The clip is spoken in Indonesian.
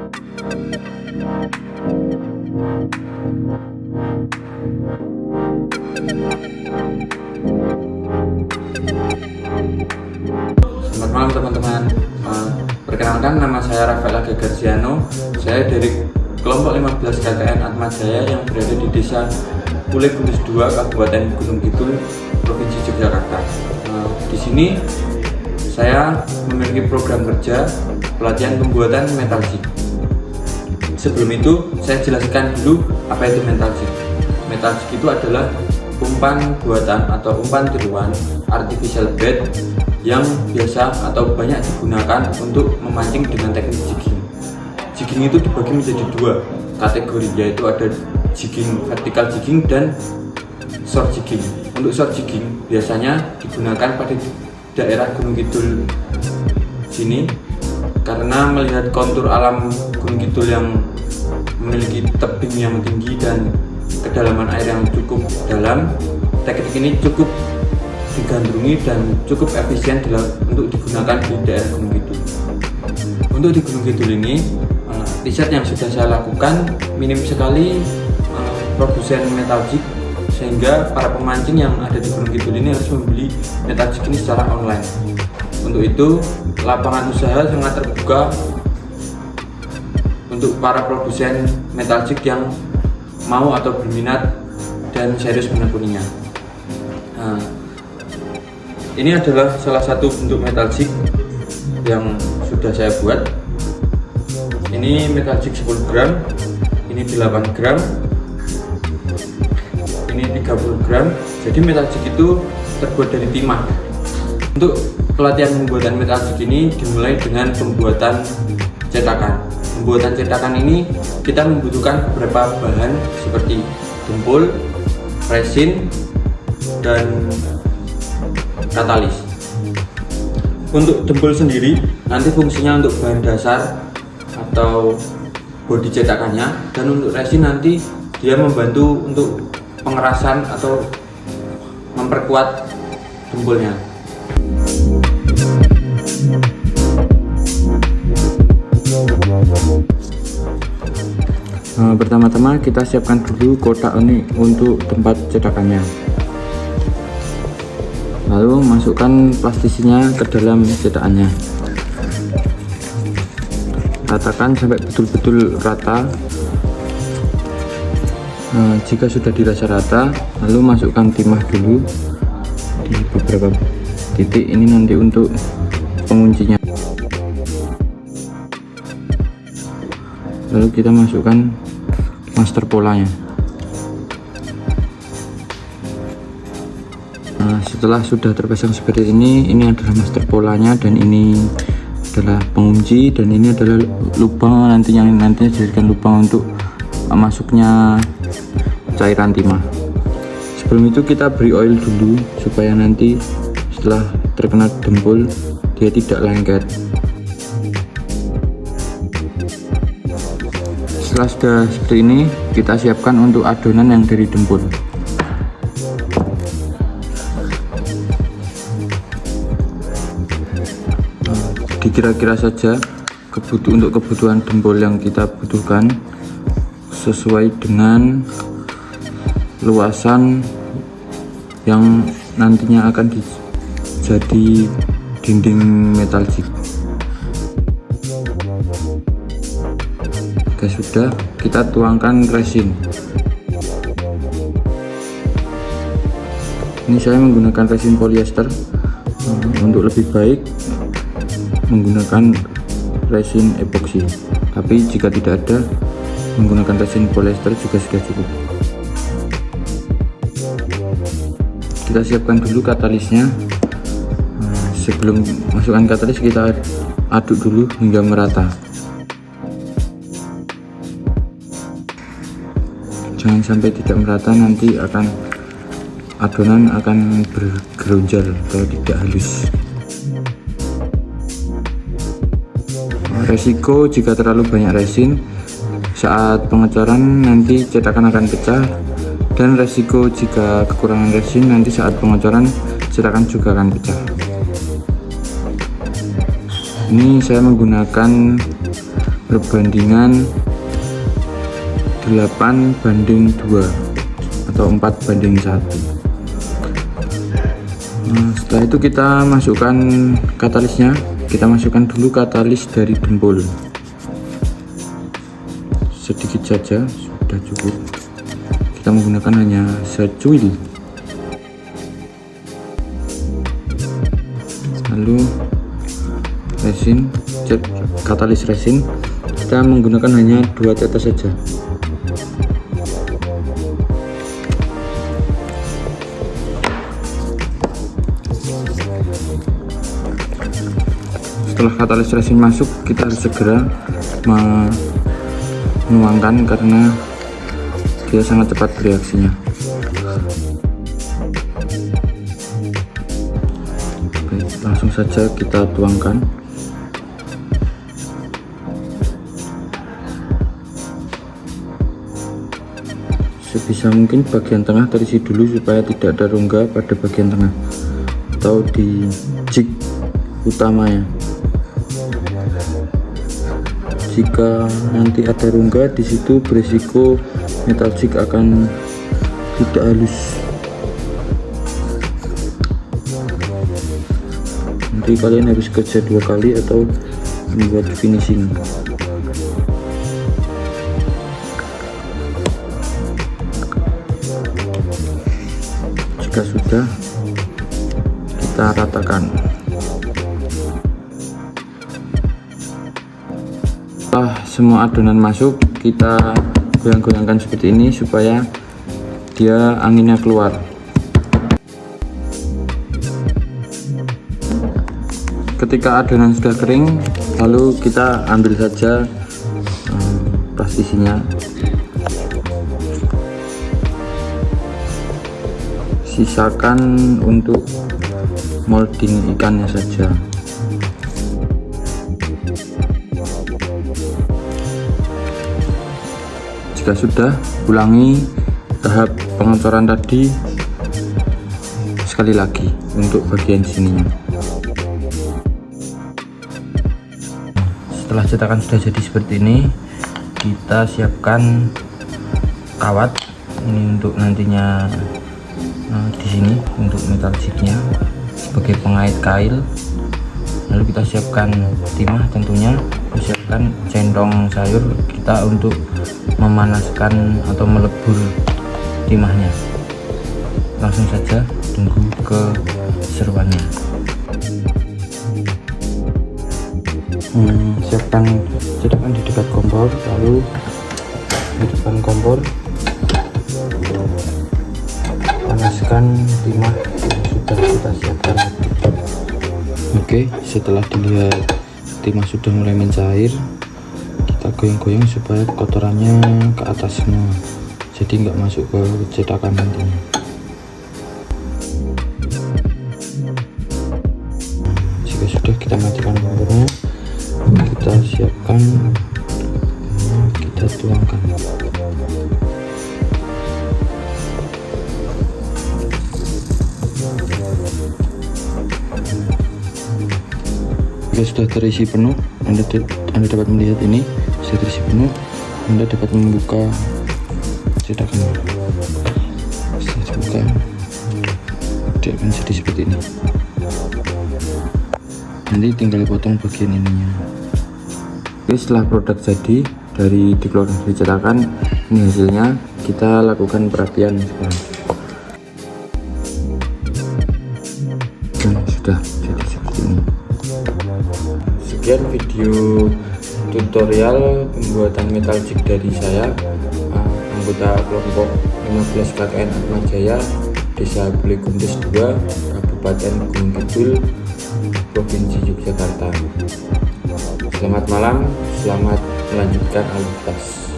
Selamat malam teman-teman. Perkenalkan, nama saya Rafael Aga Garsiano. Saya dari kelompok 15 KKN Atma Jaya yang berada di Desa Pule Gunus 2, Kabupaten Gunung Kidul, Provinsi Yogyakarta. Di sini saya memiliki program kerja pelatihan pembuatan metal jig. Sebelum itu, saya jelaskan dulu apa itu metal jig. Metal jig itu adalah umpan buatan atau umpan tiruan artificial bait yang biasa atau banyak digunakan untuk memancing dengan teknik jigging. Jigging itu dibagi menjadi dua kategori, yaitu ada jigging vertical jigging dan short jigging. Untuk short jigging biasanya digunakan pada daerah Gunung Kidul sini karena melihat kontur alam Gunung Kidul yang memiliki tebing yang tinggi dan kedalaman air yang cukup dalam. Teknik ini cukup digandrungi dan cukup efisien untuk digunakan di daerah Gunung Kidul. Untuk di Gunung Kidul ini, riset yang sudah saya lakukan, minim sekali produsen metal jig, sehingga para pemancing yang ada di Gunung Kidul ini harus membeli metal jig ini secara online. Untuk itu, lapangan usaha sangat terbuka untuk para produsen metal jig yang mau atau berminat dan serius menekuninya. Ini adalah salah satu bentuk metal jig yang sudah saya buat. Ini metal jig 10 gram, ini 8 gram, ini 30 gram. Jadi metal jig itu terbuat dari timah. Untuk pelatihan pembuatan metal jig ini dimulai dengan pembuatan cetakan. Pembuatan cetakan ini kita membutuhkan beberapa bahan seperti dempul, resin, dan katalis. Untuk dempul sendiri nanti fungsinya untuk bahan dasar atau bodi cetakannya, dan untuk resin nanti dia membantu untuk pengerasan atau memperkuat dempulnya. Pertama-tama kita siapkan dulu kotak ini untuk tempat cetakannya. Lalu masukkan plastisinya ke dalam cetakannya. Ratakan sampai betul-betul rata. Jika sudah dirasa rata, lalu masukkan timah dulu di beberapa titik. Ini nanti untuk penguncinya. Lalu kita masukkan master polanya. Setelah sudah terpasang seperti ini adalah master polanya, dan ini adalah pengunci, dan ini adalah lubang nantinya dijadikan lubang untuk masuknya cairan timah. Sebelum itu kita beri oil dulu supaya nanti setelah terkena dempul dia tidak lengket. Setelah sudah seperti ini, kita siapkan untuk adonan yang dari dempul. Dikira-kira saja untuk kebutuhan dempul yang kita butuhkan sesuai dengan luasan yang nantinya akan jadi dinding metal jig. Jika sudah, kita tuangkan resin. Ini saya menggunakan resin polyester. Untuk lebih baik menggunakan resin epoxy, tapi jika tidak ada, menggunakan resin polyester juga sudah cukup. Kita siapkan dulu katalisnya. Sebelum masukkan katalis, kita aduk dulu hingga merata. Jangan sampai tidak merata, nanti adonan akan bergeronjal atau tidak halus. Resiko jika terlalu banyak resin, saat pengecoran nanti cetakan akan pecah, dan resiko jika kekurangan resin, nanti saat pengecoran cetakan juga akan pecah. Ini saya menggunakan perbandingan 8:2 atau 4:1. Setelah itu kita masukkan katalisnya. Kita masukkan dulu katalis dari dempul, sedikit saja, sudah cukup. Kita menggunakan hanya secuil. Lalu resin, katalis resin, kita menggunakan hanya 2 tetes saja. Setelah katalis resin masuk, kita harus segera menuangkan karena dia sangat cepat bereaksinya. Baik, langsung saja kita tuangkan. Sebisa mungkin bagian tengah terisi dulu supaya tidak ada rongga pada bagian tengah atau di jig utamanya. Jika nanti ada rongga di situ, berisiko metal jig akan tidak halus. Nanti kalian harus kerja 2 kali atau membuat finishing. Jika sudah, kita ratakan. Setelah semua adonan masuk, kita goyang-goyangkan seperti ini supaya dia anginnya keluar. Ketika adonan sudah kering, lalu kita ambil saja plastisinya. Sisakan untuk molding ikannya saja. Jika sudah, ulangi tahap pengecoran tadi sekali lagi untuk bagian sininya. Setelah cetakan sudah jadi seperti ini, kita siapkan kawat ini untuk nantinya di sini untuk metal jignya sebagai pengait kail. Lalu kita siapkan timah, tentunya siapkan centong sayur kita untuk memanaskan atau melebur timahnya. Langsung saja tunggu keseruannya. Siapkan cetakan di dekat kompor, lalu di depan kompor panaskan timah yang sudah kita siapkan. Oke, setelah dilihat timah sudah mulai mencair, kita goyang-goyang supaya kotorannya ke atas semua, jadi nggak masuk ke cetakan nantinya. Jika sudah, kita matikan kompornya, kita siapkan, kita tuangkan. Jika sudah terisi penuh, Anda dapat melihat ini sudah terisi penuh. Anda dapat membuka cetakannya. Setelah dibuka, dia akan jadi seperti ini. Nanti tinggal potong bagian ininya. Oke, setelah produk jadi dikeluarkan dari cetakan, ini hasilnya. Kita lakukan perapian sekarang. Sudah jadi seperti ini. Sekian video tutorial pembuatan metal jig dari saya, anggota kelompok 15 KKN Atmajaya, Desa Bule Guntis 2, Kabupaten Gunung Kidul, Provinsi Yogyakarta. Selamat malam, selamat melanjutkan aktivitas.